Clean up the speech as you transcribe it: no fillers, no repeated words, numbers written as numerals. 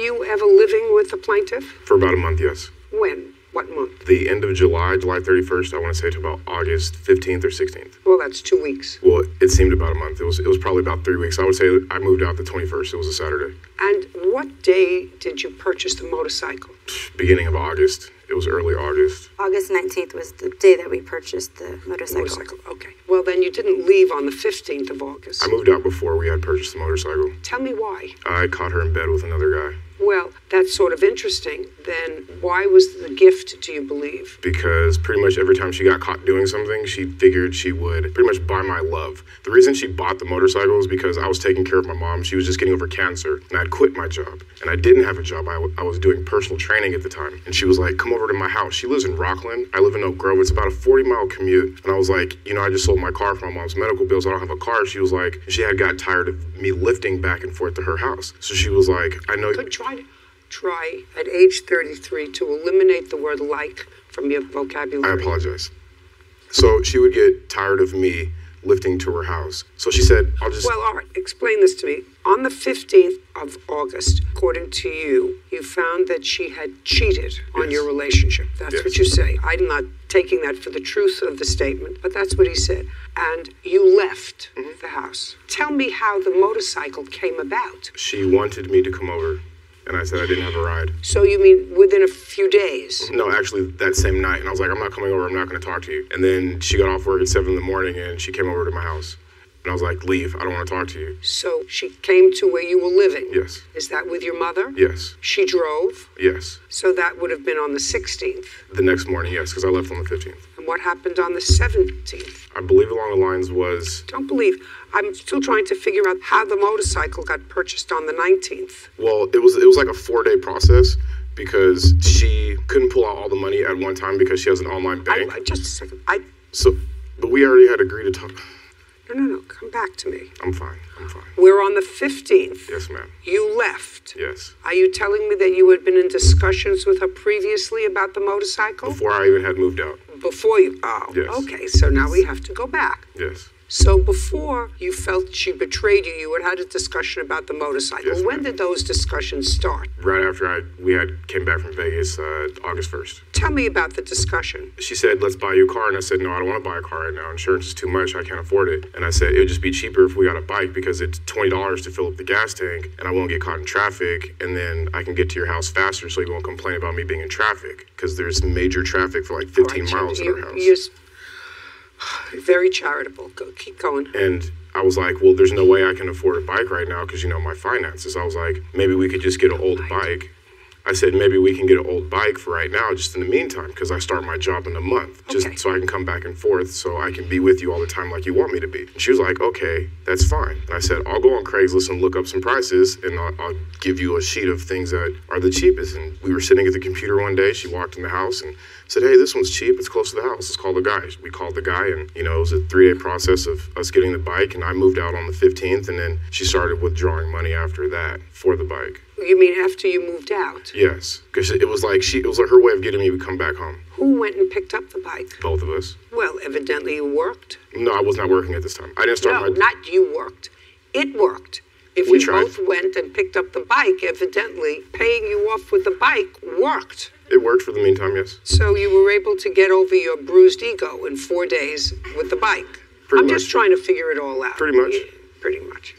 you ever living with the plaintiff? For about a month, yes. When? What month? The end of July, July 31st, I want to say to about August 15th or 16th. Well, that's 2 weeks. Well, it seemed about a month. It was probably about 3 weeks. I would say I moved out the 21st. It was a Saturday. And what day did you purchase the motorcycle? Beginning of August. It was early August. August 19th was the day that we purchased the motorcycle. Okay. Well, then you didn't leave on the 15th of August. I moved out before we had purchased the motorcycle. Tell me why. I caught her in bed with another guy. Well, that's sort of interesting. Then why was the gift, do you believe? Because pretty much every time she got caught doing something, she figured she would pretty much buy my love. The reason she bought the motorcycle is because I was taking care of my mom. She was just getting over cancer, and I'd quit my job. And I didn't have a job. I was doing personal training at the time. And she was like, come over to my house. She lives in Rockland. I live in Oak Grove. It's about a 40-mile commute. And I was like, I just sold my car for my mom's medical bills. I don't have a car. She was like, she had got tired of me lifting back and forth to her house. So she was like, I know... Try at age 33 to eliminate the word like from your vocabulary. I apologize. So she would get tired of me lifting to her house. So she said, I'll just... Well, all right, explain this to me. On the 15th of August, according to you, you found that she had cheated on your relationship. That's what you say. I'm not taking that for the truth of the statement, but that's what he said. And you left the house. Tell me how the motorcycle came about. She wanted me to come over. And I said I didn't have a ride. So you mean within a few days? No, actually that same night. And I was like, I'm not coming over. I'm not going to talk to you. And then she got off work at 7 in the morning and she came over to my house. And I was like, leave. I don't want to talk to you. So she came to where you were living? Yes. Is that with your mother? Yes. She drove? Yes. So that would have been on the 16th? The next morning, yes, because I left on the 15th. And what happened on the 17th? I believe along the lines was... Don't believe. I'm still trying to figure out how the motorcycle got purchased on the 19th. Well, it was like a 4-day process because she couldn't pull out all the money at one time because she has an online bank. Just a second. But we already had agreed to talk. No. Come back to me. I'm fine. We're on the 15th. Yes, ma'am. You left. Yes. Are you telling me that you had been in discussions with her previously about the motorcycle? Before I even had moved out. Before you? Oh, yes. Okay. So now we have to go back. Yes. So before you felt she betrayed you, you had a discussion about the motorcycle. Yes, when did those discussions start? Right after we came back from Vegas, August 1st. Tell me about the discussion. She said, let's buy you a car. And I said, no, I don't want to buy a car right now. Insurance is too much. I can't afford it. And I said, it would just be cheaper if we got a bike because it's $20 to fill up the gas tank and I won't get caught in traffic. And then I can get to your house faster so you won't complain about me being in traffic because there's major traffic for like 15 miles in our house. Very charitable. Keep going. And I was like, well, there's no way I can afford a bike right now because, my finances. I was like, maybe we could just get an old bike. I said, maybe we can get an old bike for right now, just in the meantime, because I start my job in a month, just so I can come back and forth, so I can be with you all the time like you want me to be. And she was like, okay, that's fine. And I said, I'll go on Craigslist and look up some prices, and I'll give you a sheet of things that are the cheapest. And we were sitting at the computer one day. She walked in the house and said, hey, this one's cheap. It's close to the house. Let's call the guy. We called the guy, and, it was a 3-day process of us getting the bike, and I moved out on the 15th, and then she started withdrawing money after that for the bike. You mean after you moved out? Yes, because it was like her way of getting me to come back home. Who went and picked up the bike? Both of us. Well, evidently you worked. No, I was not working at this time. I didn't start No, not you worked. It worked. If you both went and picked up the bike, evidently paying you off with the bike worked. It worked for the meantime, yes. So you were able to get over your bruised ego in 4 days with the bike. I'm just trying to figure it all out. Pretty much. Yeah, pretty much.